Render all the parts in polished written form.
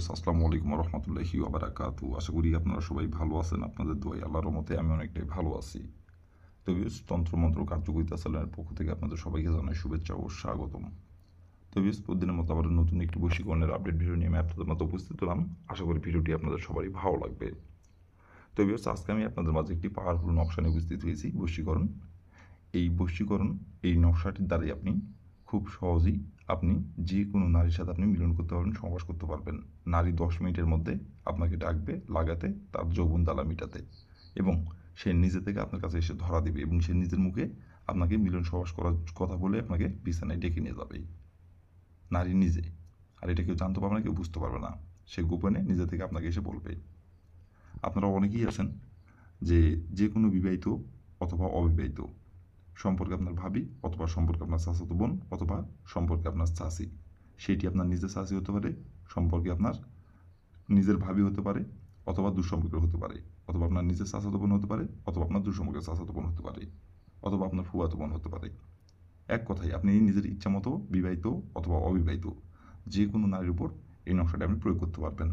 Viewers আসসালামু আলাইকুম রহমতুল্লাহি ওয়া বারাকাতু। আশা করি আপনারা সবাই ভালো আছেন। আপনাদের দোয়ায় আল্লাহর রহমতে আমি অনেকটাই ভালো আছি। তো ভিউয়ার্স তন্ত্রমন্ত্র কার্যকরিতা চ্যানেলের পক্ষ থেকে আপনাদের সবাইকে জানাই শুভেচ্ছা ও স্বাগতম। তো ভিউয়ার্স প্রতিদিনের মতো আবার নতুন একটি বশীকরণের আপডেট ভিডিও নিয়ে আমি আপনাদের মতো উপস্থিত হলাম। আশা করি ভিডিওটি আপনাদের সবারই ভালো লাগবে। তো ভিউয়ার্স আজকে আমি আপনাদের মাঝে একটি পাওয়ারফুল নকশা নিয়ে উপস্থিত হয়েছি, বশীকরণ। এই নকশাটির দ্বারাই আপনি খুব সহজেই আপনি যে কোনো নারীর সাথে আপনি মিলন করতে পারবেন, সহবাস করতে পারবেন। নারী 10 মিনিটের মধ্যে আপনাকে ডাকবে লাগাতে, তার যৌবন জ্বালা মিটাতে, এবং সে নিজে থেকে আপনার কাছে এসে ধরা দেবে এবং সে নিজের মুখে আপনাকে মিলন সহবাস করার কথা বলে আপনাকে বিছানায় ডেকে নিয়ে যাবে। নারী নিজে, আর এটা কেউ জানতে পারবে না, কেউ বুঝতে পারবে না। সে গোপনে নিজে থেকে আপনাকে এসে বলবে। আপনারা অনেকেই আছেন যে কোনো বিবাহিত অথবা অবিবাহিত সম্পর্কে আপনার ভাবি, অথবা সম্পর্কে আপনার চাচাতো বোন, অথবা সম্পর্কে আপনার চাচি, সেটি আপনার নিজের চাচি হতে পারে, সম্পর্কে আপনার নিজের ভাবি হতে পারে, অথবা দুঃসম্পর্কের হতে পারে, অথবা আপনার নিজের চাচাতো বোন হতে পারে, অথবা আপনার দুঃসম্পর্কের চাচাতো বোন হতে পারে, অথবা আপনার ফুফাতো বোন হতে পারে। এক কথায় আপনি নিজের ইচ্ছা মতো বিবাহিত অথবা অবিবাহিত যে কোনো নারীর উপর এই নকশাটি আপনি প্রয়োগ করতে পারবেন।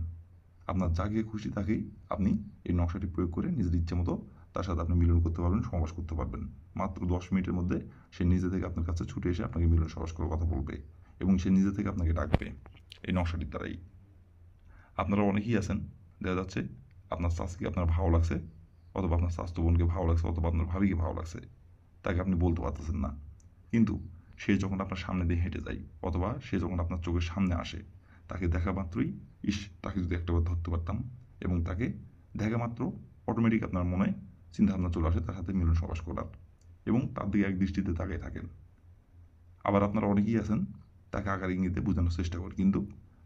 আপনার যাকে খুশি তাকেই আপনি এই নকশাটি প্রয়োগ করে নিজের ইচ্ছে মতো তার সাথে আপনি মিলন করতে পারবেন, সহবাস করতে পারবেন। মাত্র 10 মিনিটের মধ্যে সে নিজে থেকে আপনার কাছে ছুটে এসে আপনাকে মিলন সহবাস করার কথা বলবে এবং সে নিজে থেকে আপনাকে ডাকবে এই নকশাটির দ্বারাই। আপনারা অনেকেই আছেন, দেখা যাচ্ছে আপনার চাষকে আপনার ভালো লাগছে, অথবা আপনার স্বাস্থ্য বোনকে ভালো লাগছে, অথবা আপনার ভাবিকে ভালো লাগছে, তাকে আপনি বলতে পারতেছেন না। কিন্তু সে যখন আপনার সামনে দিয়ে হেঁটে যায়, অথবা সে যখন আপনার চোখের সামনে আসে, তাকে দেখা মাত্রই তাকে যদি একটাবার ধরতে পারতাম, এবং তাকে দেখা মাত্র অটোমেটিক আপনার মনে চিন্তাভাবনা চলে আসে তার সাথে মিলন সহবাস করার, এবং তার দিকে এক দৃষ্টিতে তাকিয়ে থাকেন। আবার আপনারা অনেকেই আছেন তাকে আকার ইঙ্গিতে বোঝানোর চেষ্টা করে, কিন্তু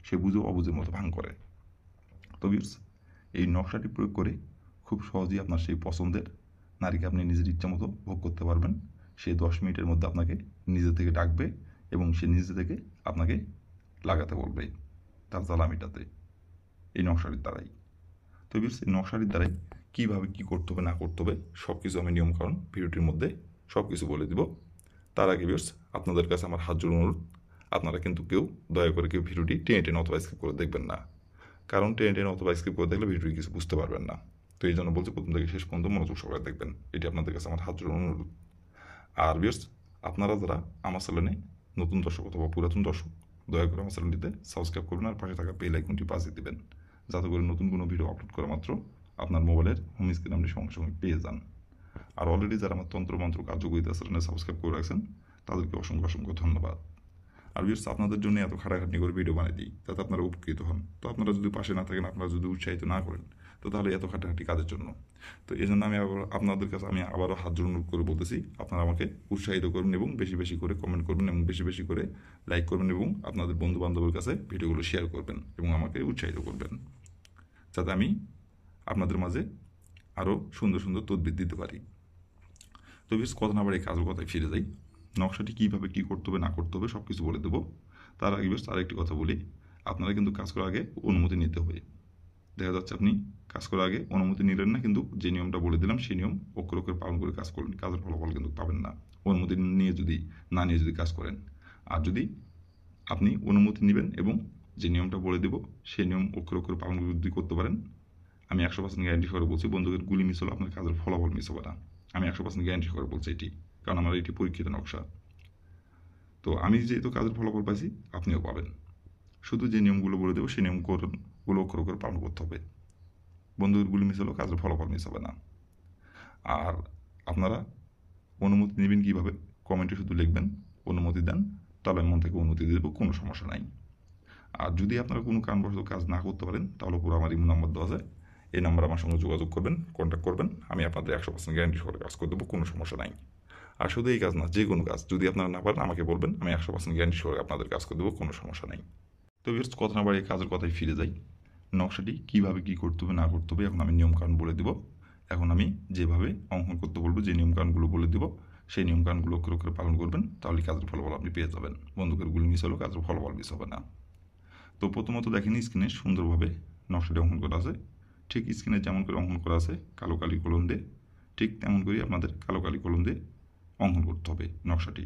সে বুঝেও অবুঝের মতো ভাঙ করে। তো ভিউয়ার্স এই নকশাটি প্রয়োগ করে খুব সহজেই আপনার সেই পছন্দের নারীকে আপনি নিজের ইচ্ছা মতো ভোগ করতে পারবেন। সে 10 মিনিটের মধ্যে আপনাকে নিজে থেকে ডাকবে এবং সে নিজে থেকে আপনাকে লাগাতে বলবে তার জ্বালা মেটাতে এই নকশাটির দ্বারাই। তো ভিউয়ার্স এই নকশাটির দ্বারাই কীভাবে কী করতে হবে না করতে হবে সব কিছু আমি নিয়মকানুন ভিডিওটির মধ্যে সব কিছু বলে দিব। তার আগে ভিউয়ার্স আপনাদের কাছে আমার হাত জোড় অনুরোধ, আপনারা কিন্তু কেউ দয়া করে কেউ ভিডিওটি টেনে টেনে অথবা স্কিপ করে দেখবেন না, কারণ টেনে টেনে অথবা স্কিপ করে দেখলে ভিডিওটি কিছু বুঝতে পারবেন না। তো এই জন্য বলছি প্রথম থেকে শেষ পর্যন্ত মনোযোগ সহকারে দেখবেন, এটি আপনাদের কাছে আমার হাত জোড় অনুরোধ। আর ভিউয়ার্স আপনারা যারা আমার চ্যানেলে নতুন দর্শক অথবা পুরাতন দর্শক, দয়া করে আমার চ্যানেলটিতে সাবস্ক্রাইব করবেন আর পাশে থাকা বেল আইকনটি বাজিয়ে দেবেন, যাতে করে নতুন কোনো ভিডিও আপলোড করা মাত্র আপনার মোবাইলের হোম স্ক্রিনে আপনি সঙ্গে সঙ্গে পেয়ে যান। আর অলরেডি যারা আমার তন্ত্রমন্ত্র কার্যকরিতা চ্যানেলে সাবস্ক্রাইব করে রাখছেন তাদেরকে অসংখ্য অসংখ্য ধন্যবাদ। আর ভিউয়ার্স আপনাদের জন্য এত খাটাখাটনি করে ভিডিও বানিয়ে দিই যাতে আপনারা উপকৃত হন। তো আপনারা যদি পাশে না থাকেন, আপনারা যদি উৎসাহিত না করেন, তো তাহলে এত খাটাখাটি কাজের জন্য। তো এই জন্য আমি আপনাদের কাছে আবারও হাত জোড় অনুরোধ করে বলতেছি, আপনারা আমাকে উৎসাহিত করবেন এবং বেশি বেশি করে কমেন্ট করবেন এবং বেশি বেশি করে লাইক করবেন এবং আপনাদের বন্ধু বান্ধবের কাছে ভিডিওগুলো শেয়ার করবেন এবং আমাকে উৎসাহিত করবেন, যাতে আমি আপনাদের মাঝে আরও সুন্দর সুন্দর তদবির দিতে পারি। তো বেশ কথা না বাড়ি কাজের কথায় ফিরে যাই। নকশাটি কীভাবে কী করতে হবে না করতে হবে সব কিছু বলে দেবো। তার আগে বেশ আরেকটি কথা বলি, আপনারা কিন্তু কাজ করার আগে অনুমতি নিতে হবে। দেখা যাচ্ছে আপনি কাজ করার আগে অনুমতি নিলেন না, কিন্তু যে নিয়মটা বলে দিলাম সেই নিয়ম অক্ষর অক্ষর পালন করে কাজ করলেন, কাজের ফলাফল কিন্তু পাবেন না অনুমতি না নিয়ে যদি কাজ করেন। আর যদি আপনি অনুমতি নেবেন এবং যে নিয়মটা বলে দেবো সেই নিয়ম অক্ষর অক্ষর পালন যদি করতে পারেন, আমি 100% গ্যারান্টি করে বলছি বন্দুকের গুলি মিস হলো আপনার কাজের ফলাফল মিস হবে না। আমি 100% গ্যারান্টি করে বলছি এটি, কারণ আমার এটি পরীক্ষিত নকশা। তো আমি যেহেতু কাজের ফলাফল পাইছি, আপনিও পাবেন। শুধু যে নিয়মগুলো বলে দেবো সেই নিয়মগুলো অক্ষর অক্ষর পালন করতে হবে। বন্দুকের গুলি মিস হলেও কাজের ফলাফল মিস হবে না। আর আপনারা অনুমতি নেবেন কীভাবে, কমেন্টে শুধু লিখবেন অনুমতি দেন, তাহলে আমি মন থেকে অনুমতি দেবো, কোনো সমস্যা নাই। আর যদি আপনারা কোনো কারণবশত কাজ না করতে পারেন, তাহলে পুরো আমার ইমো নাম্বার দেওয়া যায়, এই নাম্বার আমার সঙ্গে যোগাযোগ করবেন, কন্ট্যাক্ট করবেন, আমি আপনাদের 100% গ্যারান্টি সহকারে কাজ করে দেবো, কোনো সমস্যা নাই। আর শুধু এই কাজ না, যে কোনো কাজ যদি আপনারা না পারেন আমাকে বলবেন, আমি 100% গ্যারান্টি সহকারে আপনাদের কাজ করে দেবো, কোনো সমস্যা নাই। তো ভিউয়ার্স কথা না বাড়িয়ে কাজের কথায় ফিরে যাই। নকশাটি কীভাবে কী করতে হবে না করতে হবে এখন আমি নিয়মকানুন বলে দেবো। এখন আমি যেভাবে অঙ্কন করতে বলবো, যে নিয়মকানুনগুলো বলে দেবো সেই নিয়মকানুনগুলো অক্ষরে অক্ষরে পালন করবেন, তাহলে কাজের ফলাফল আপনি পেয়ে যাবেন। বন্দুকের গুলি মিস হলেও কাজের ফলাফল মিস হবে না। তো প্রথমত দেখেন স্ক্রিনে সুন্দরভাবে নকশাটি অঙ্কন করা আছে, ঠিক স্ক্রিনে যেমন করে অঙ্কন করা আছে কালো কালি কলম দিয়ে, ঠিক তেমন করে আপনাদের কালো কালি কলম দিয়ে অঙ্কন করতে হবে নকশাটি।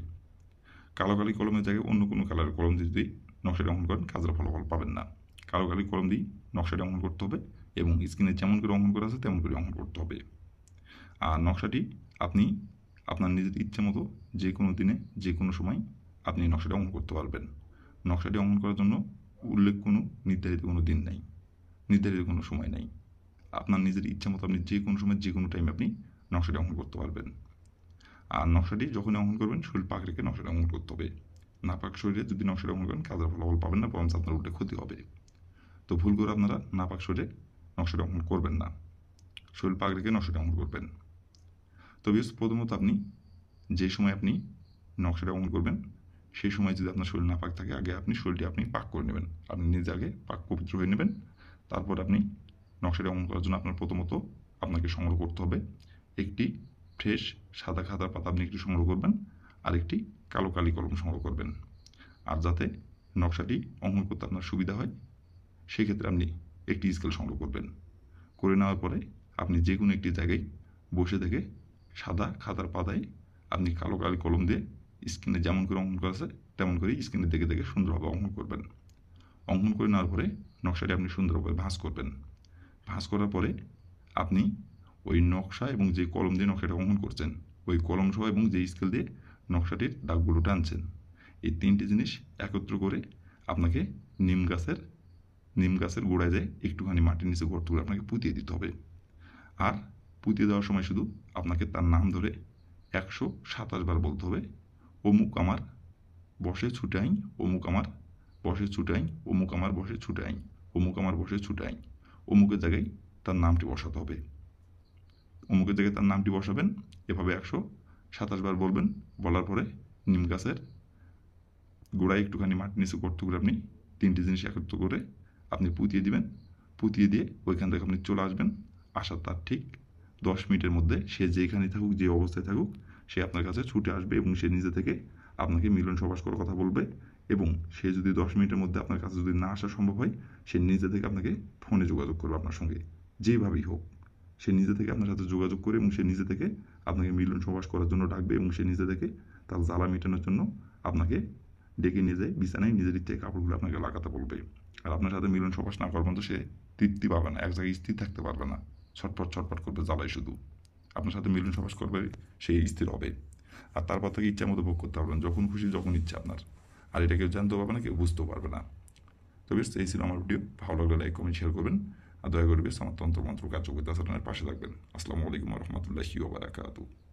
কালো কালি কলমের জায়গায় অন্য কোনো কালারের কলম দিয়ে যদি নকশাটি অঙ্কন করেন কাজের ফলাফল পাবেন না, কালো কালি কলম দিয়ে নকশাটি অঙ্কন করতে হবে এবং স্ক্রিনে যেমন করে অঙ্কন করা আছে তেমন করে অঙ্কন করতে হবে। আর নকশাটি আপনি আপনার নিজের ইচ্ছে মতো যে কোনো দিনে যে কোনো সময় আপনি নকশাটি অঙ্কন করতে পারবেন। নকশাটি অঙ্কন করার জন্য উল্লেখ কোনো নির্ধারিত কোনো দিন নাই, নির্ধারিত কোনো সময় নাই। আপনার নিজের ইচ্ছা মতো আপনি যে কোনো সময় যে কোনো টাইমে আপনি নকশাটি অঙ্কন করতে পারবেন। আর নকশাটি যখনই অঙ্কন করবেন শরীর পাক রেখে নকশাটি অঙ্কন করতে হবে। নাপাক শরীরে যদি নকশাটি অঙ্কন করেন কাজের ফলাফল পাবেন না, বরং আপনার উল্টে ক্ষতি হবে। তো ভুল করে আপনারা নাপাক শরীরে নকশাটি অঙ্কন করবেন না, শরীর পাক রেখে নকশাটি অঙ্কন করবেন। তবে প্রথমত আপনি যে সময় আপনি নকশাটা অঙ্কন করবেন সেই সময় যদি আপনার শরীর না পাক থাকে, আগে আপনি শরীরটি আপনি পাক করে নেবেন, আপনি নিজে আগে পাক পবিত্র হয়ে নেবেন। তারপর আপনি নকশাটি অঙ্কন করার জন্য আপনার প্রথমত আপনাকে সংগ্রহ করতে হবে একটি ফ্রেশ সাদা খাতার পাতা আপনি একটি সংগ্রহ করবেন, আর একটি কালো কালি কলম সংগ্রহ করবেন। আর যাতে নকশাটি অঙ্কন করতে আপনার সুবিধা হয় সেক্ষেত্রে আপনি একটি স্কেল সংগ্রহ করবেন। করে নেওয়ার পরে আপনি যে কোনো একটি জায়গায় বসে থেকে সাদা খাতার পাতায় আপনি কালো কালি কলম দিয়ে স্ক্রিনে যেমন করে অঙ্কন করা আছে তেমন করে স্ক্রিনে দেখে দেখে সুন্দরভাবে অঙ্কন করবেন। অঙ্কন করে নেওয়ার পরে নকশাটি আপনি সুন্দরভাবে ভাঁজ করবেন। ভাঁজ করার পরে আপনি ওই নকশা এবং যে কলম দিয়ে নকশাটা অঙ্কন করছেন ওই কলম সহ এবং যে স্কেল দিয়ে নকশাটির দাগগুলো টানছেন, এই তিনটি জিনিস একত্র করে আপনাকে নিম গাছের গোড়ায় যায় একটুখানি মাটির নিচে গর্ত করে আপনাকে পুঁতিয়ে দিতে হবে। আর পুঁতিয়ে দেওয়ার সময় শুধু আপনাকে তার নাম ধরে 127 বার বলতে হবে, অমুক আমার বসে ছুটাই, অমুক আমার বসে ছুটাই, অমুক আমার বসে ছুটাই, অমুক আমার বসে ছুটাই। অমুকের জায়গায় তার নামটি বসাতে হবে, অমুকের জায়গায় তার নামটি বসাবেন। এভাবে 127 বার বলবেন। বলার পরে নিম গাছের গোড়ায় একটুখানি মাটির নিচে গর্ত করে আপনি তিনটি জিনিস একত্র করে আপনি পুঁতিয়ে দিবেন। পুঁতিয়ে দিয়ে ওইখান থেকে আপনি চলে আসবেন। আসার তার ঠিক 10 মিনিটের মধ্যে সে যেখানে থাকুক, যে অবস্থায় থাকুক, সে আপনার কাছে ছুটে আসবে এবং সে নিজে থেকে আপনাকে মিলন সবাস করার কথা বলবে। এবং সে যদি 10 মিনিটের মধ্যে আপনার কাছে যদি না আসা সম্ভব হয়, সে নিজে থেকে আপনাকে ফোনে যোগাযোগ করবে আপনার সঙ্গে, যেভাবেই হোক সে নিজে থেকে আপনার সাথে যোগাযোগ করে এবং সে নিজে থেকে আপনাকে মিলন সবাস করার জন্য ডাকবে এবং সে নিজে থেকে তার জ্বালা মেটানোর জন্য আপনাকে ডেকে নিয়ে যায় বিছানায়, নিজের ইচ্ছে কাপড়গুলো আপনাকে লাগাতে বলবে। আর আপনার সাথে মিলন সবাস না করার পর্যন্ত সে তৃপ্তি পাবে না, এক জায়গায় স্থির থাকতে পারবে না, ছটফট ছটফট করবে জ্বালায় শুধু। আপনার সাথে মিলন সবাস করবে, সে স্থির হবে। আর তারপর থেকে ইচ্ছা মতো ভোগ করতে পারবেন, যখন খুশি যখন ইচ্ছা আপনার। আর এটা কেউ জানতেও পারবে না, কেউ বুঝতেও পারবে না। তো বেশ, এই ছিল আমার ভিডিও। ভালো লাগলে লাইক কমেন্ট শেয়ার করবেন। আর দয়া করে বেশ আমার তন্ত্রমন্ত্র কার্যকরিতা সাধনের পাশে থাকবেন। আসসালামু আলাইকুম রহমতুল্লাহি ওয়া বারাকাতুহু।